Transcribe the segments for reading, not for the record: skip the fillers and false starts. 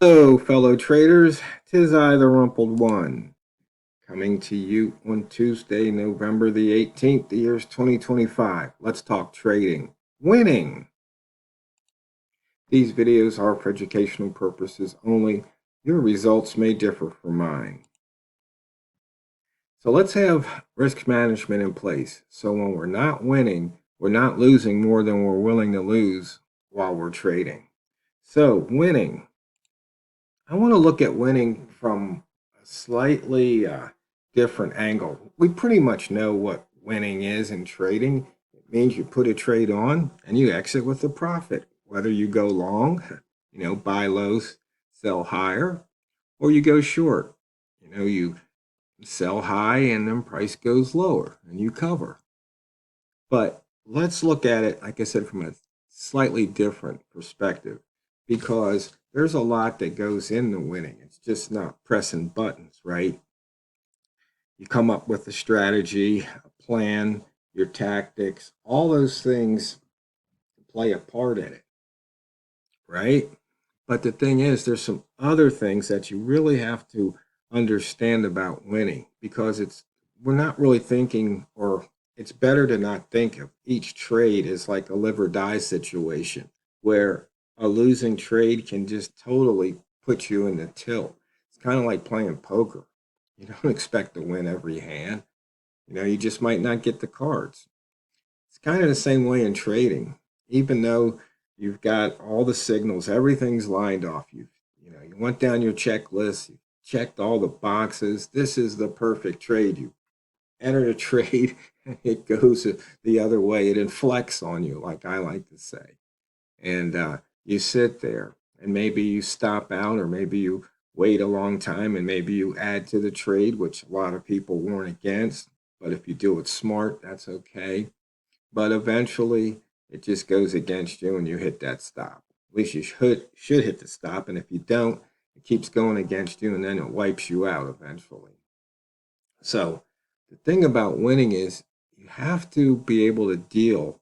Hello, fellow traders. 'Tis I, the Rumpled One, coming to you on Tuesday, November the 18th. The year's 2025. Let's talk trading. Winning. These videos are for educational purposes only. Your results may differ from mine. So let's have risk management in place. So when we're not winning, we're not losing more than we're willing to lose while we're trading. So winning. I want to look at winning from a slightly different angle. We pretty much know what winning is in trading. It means you put a trade on and you exit with a profit, whether you go long, buy low, sell higher, or you go short. You sell high and then price goes lower and you cover. But let's look at it, like I said, from a slightly different perspective, because there's a lot that goes into winning. It's just not pressing buttons, right? You come up with a strategy, a plan, your tactics, all those things play a part in it, right? But the thing is, there's some other things that you really have to understand about winning, because we're not really thinking, or it's better to not think of each trade as like a live or die situation where a losing trade can just totally put you in the tilt. It's kind of like playing poker. You don't expect to win every hand. You just might not get the cards. It's kind of the same way in trading. Even though you've got all the signals, everything's lined off. You went down your checklist, you checked all the boxes. This is the perfect trade. You enter a trade, it goes the other way. It inflects on you, like I like to say. And you sit there, and maybe you stop out, or maybe you wait a long time, and maybe you add to the trade, which a lot of people warn against. But if you do it smart, that's okay. But eventually, it just goes against you and you hit that stop. At least you should hit the stop. And if you don't, it keeps going against you and then it wipes you out eventually. So the thing about winning is you have to be able to deal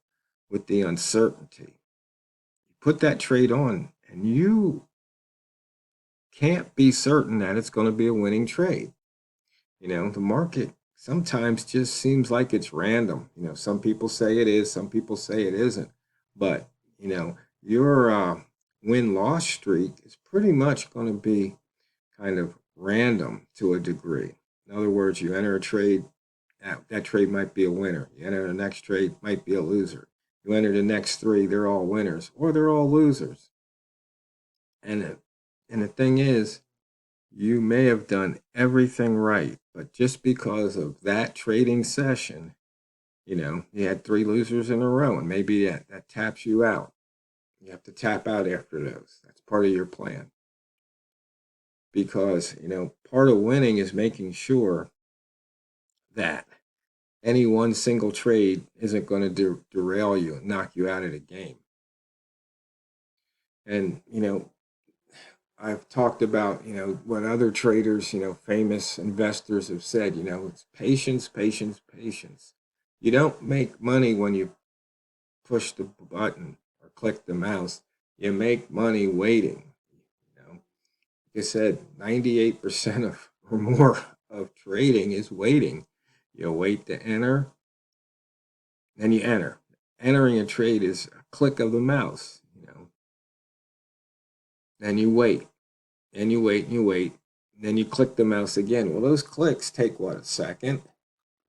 with the uncertainty. You put that trade on and you can't be certain that it's going to be a winning trade. The market sometimes just seems like it's random. Some people say it is, some people say it isn't. But, your win-loss streak is pretty much going to be kind of random to a degree. In other words, you enter a trade, that trade might be a winner. You enter the next trade, might be a loser. You enter the next three, they're all winners, or they're all losers. And, and the thing is, you may have done everything right, but just because of that trading session, you had three losers in a row, and maybe that taps you out. You have to tap out after those. That's part of your plan. Because, part of winning is making sure that any one single trade isn't going to derail you and knock you out of the game. And, I've talked about, what other traders, famous investors have said, it's patience, patience, patience. You don't make money when you push the button or click the mouse. You make money waiting. Like I said, 98% of or more of trading is waiting. You wait to enter, then you enter. Entering a trade is a click of the mouse, Then you wait. And you wait and you wait. And then you click the mouse again. Well, those clicks take what, a second?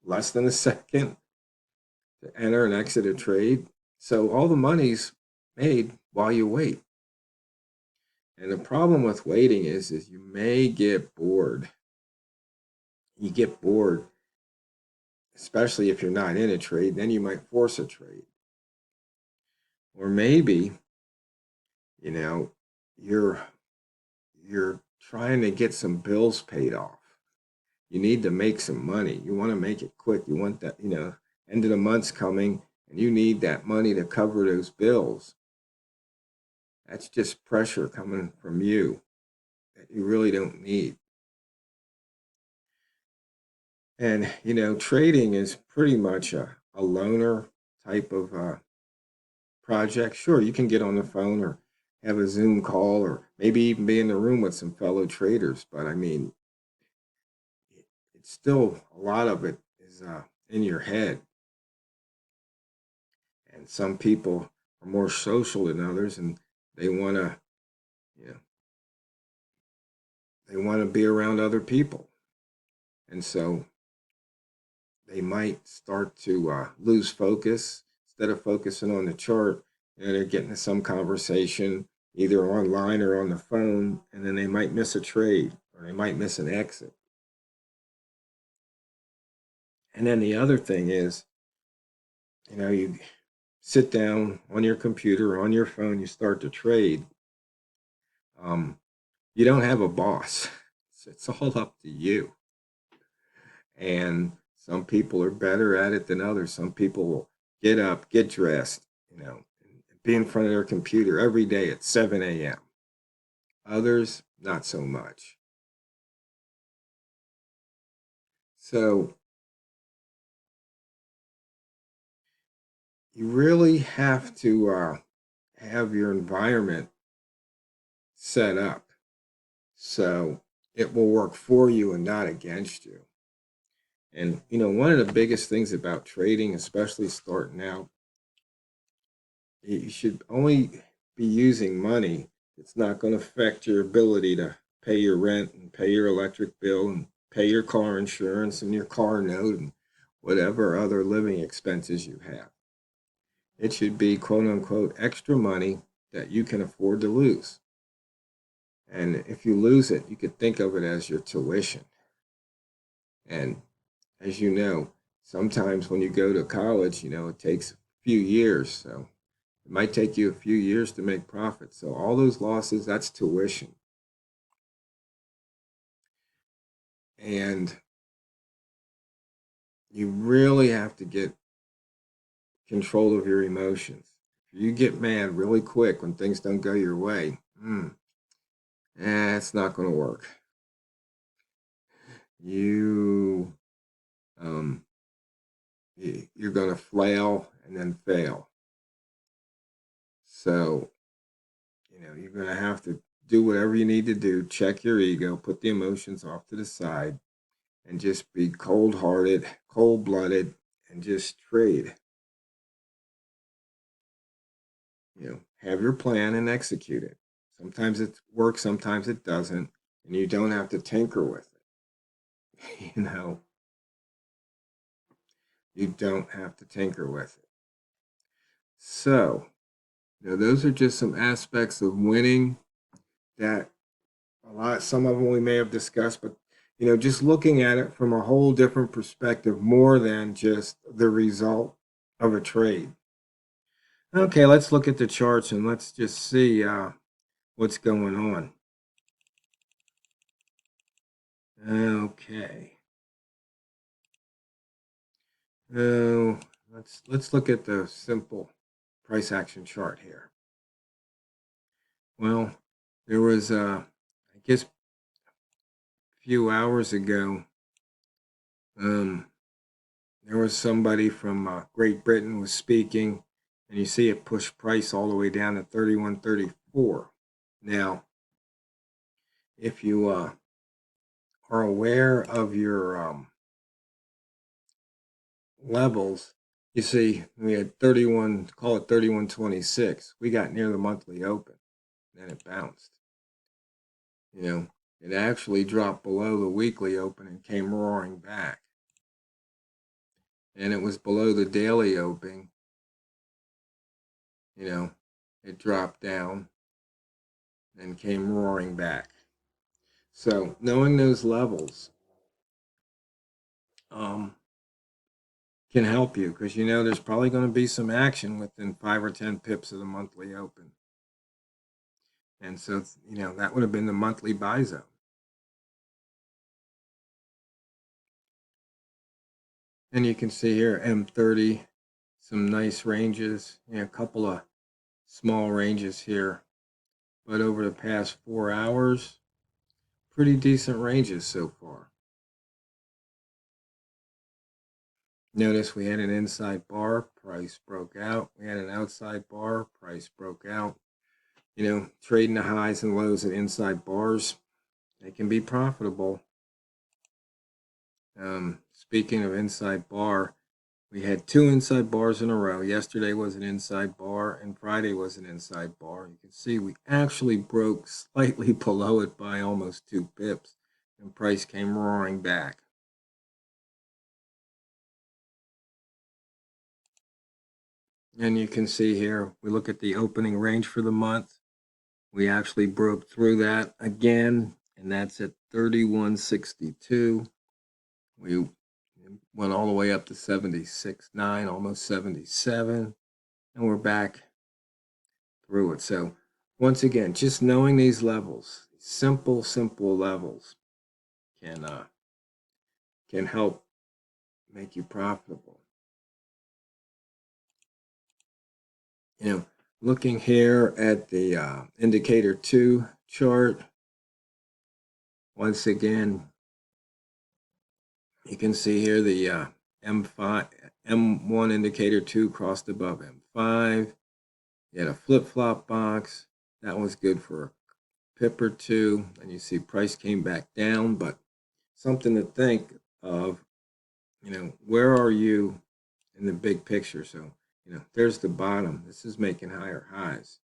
Less than a second to enter and exit a trade. So all the money's made while you wait. And the problem with waiting is you may get bored. You get bored, especially if you're not in a trade, then you might force a trade. Or maybe, you're trying to get some bills paid off. You need to make some money. You want to make it quick. You want that, end of the month's coming and you need that money to cover those bills. That's just pressure coming from you that you really don't need. And, trading is pretty much a loner type of project. Sure, you can get on the phone or have a Zoom call or maybe even be in the room with some fellow traders. But I mean, it's still a lot of it is in your head. And some people are more social than others, and they want to, you know, they want to be around other people. And so they might start to lose focus. Instead of focusing on the chart, they're getting to some conversation either online or on the phone, and then they might miss a trade or they might miss an exit. And then the other thing is, you sit down on your computer or on your phone, you start to trade. You don't have a boss. It's all up to you. And some people are better at it than others. Some people will get up, get dressed, be in front of their computer every day at 7 a.m. Others, not so much. So you really have to have your environment set up so it will work for you and not against you. And, one of the biggest things about trading, especially starting out, you should only be using money that's not going to affect your ability to pay your rent and pay your electric bill and pay your car insurance and your car note and whatever other living expenses you have. It should be quote unquote extra money that you can afford to lose. And if you lose it, you could think of it as your tuition. And as you know, sometimes when you go to college, it takes a few years. So it might take you a few years to make profit. So all those losses, that's tuition. And you really have to get control of your emotions. If you get mad really quick when things don't go your way, it's not going to work. You're going to flail and then fail. So, you're going to have to do whatever you need to do, check your ego, put the emotions off to the side, and just be cold-hearted, cold-blooded, and just trade. Have your plan and execute it. Sometimes it works, sometimes it doesn't, and you don't have to tinker with it. You don't have to tinker with it. So, those are just some aspects of winning that some of them we may have discussed, but just looking at it from a whole different perspective, more than just the result of a trade. Okay, let's look at the charts and let's just see what's going on. Okay. Let's look at the simple price action chart here. Well, there was I guess a few hours ago, there was somebody from Great Britain was speaking, and you see it pushed price all the way down to 31.34. Now, if you are aware of your levels, you see we had 31, call it 31.26. We got near the monthly open, then it bounced. It actually dropped below the weekly open and came roaring back. And it was below the daily opening. It dropped down and came roaring back. So knowing those levels can help you, because there's probably going to be some action within 5 or 10 pips of the monthly open. And so, that would have been the monthly buy zone. And you can see here, M30, some nice ranges, a couple of small ranges here. But over the past 4 hours, pretty decent ranges so far. Notice we had an inside bar, price broke out. We had an outside bar, price broke out. trading the highs and lows at inside bars, they can be profitable. Speaking of inside bar, we had 2 inside bars in a row. Yesterday was an inside bar and Friday was an inside bar. You can see we actually broke slightly below it by almost 2 pips and price came roaring back. And you can see here, we look at the opening range for the month. We actually broke through that again, and that's at 31.62. We went all the way up to 76.9, almost 77, and we're back through it. So once again, just knowing these levels, simple levels, can help make you profitable. Looking here at the indicator 2 chart, once again, you can see here the M1 indicator 2 crossed above M5. You had a flip-flop box. That was good for a pip or two. And you see price came back down, but something to think of, where are you in the big picture? So, there's the bottom. This is making higher highs.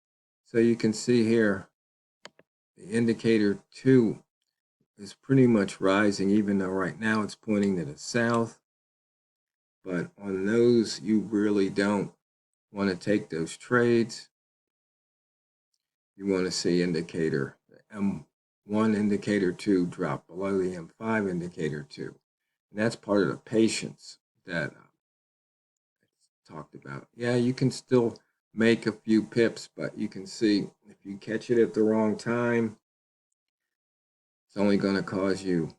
So you can see here, the indicator 2 is pretty much rising, even though right now it's pointing to the south. But on those, you really don't want to take those trades. You want to see indicator, the M1 indicator 2 drop below the M5 indicator 2. And that's part of the patience that I talked about. Yeah, you can still make a few pips, but you can see if you catch it at the wrong time, it's only going to cause you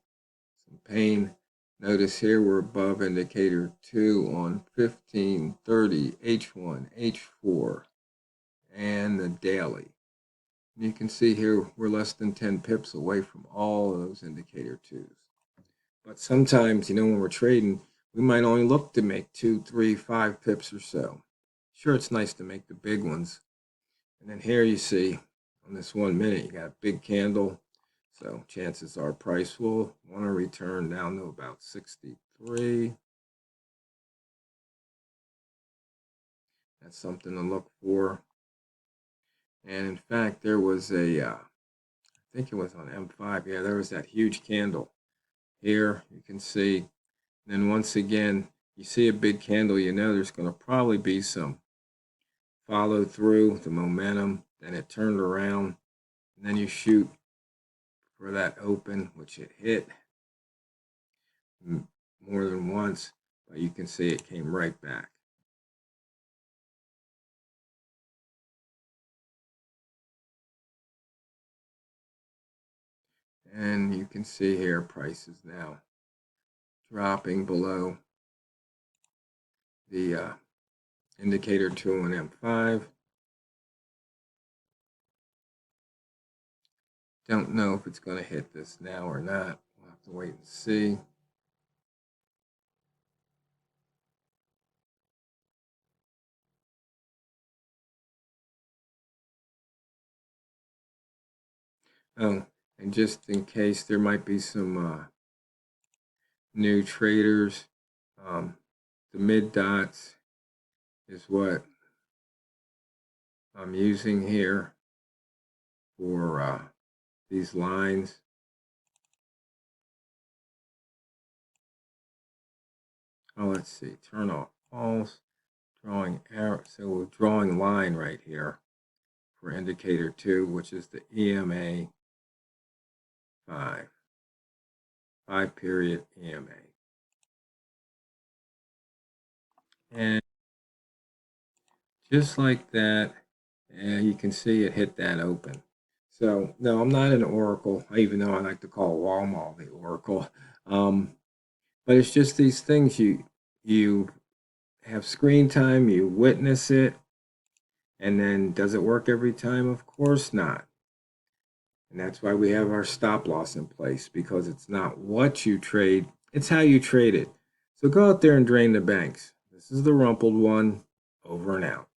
some pain. Notice here we're above indicator 2 on 15, 30, H1, H4, and the daily. And you can see here we're less than 10 pips away from all of those indicator 2s. But sometimes, when we're trading, we might only look to make 2, 3, 5 pips or so. Sure, it's nice to make the big ones. And then here you see on this 1 minute, you got a big candle. So chances are price will want to return down to about 63. That's something to look for. And in fact, there was I think it was on M5. Yeah, there was that huge candle. Here you can see. And then once again, you see a big candle, there's going to probably be some follow through, the momentum. Then it turned around. And then you shoot for that open, which it hit more than once, but you can see it came right back. And you can see here prices now dropping below the indicator 2 on M5. Don't know if it's going to hit this now or not. We'll have to wait and see. Oh, and just in case there might be some new traders, the mid dots is what I'm using here for these lines. Oh, let's see, turn off false, drawing arrow. So we're drawing line right here for indicator 2, which is the EMA 5 period EMA. And just like that, you can see it hit that open. So no, I'm not an oracle, even though I like to call Walmart the oracle. But it's just these things, you have screen time, you witness it, and then does it work every time? Of course not. And that's why we have our stop loss in place, because it's not what you trade, it's how you trade it. So go out there and drain the banks. This is the Rumpled One, over and out.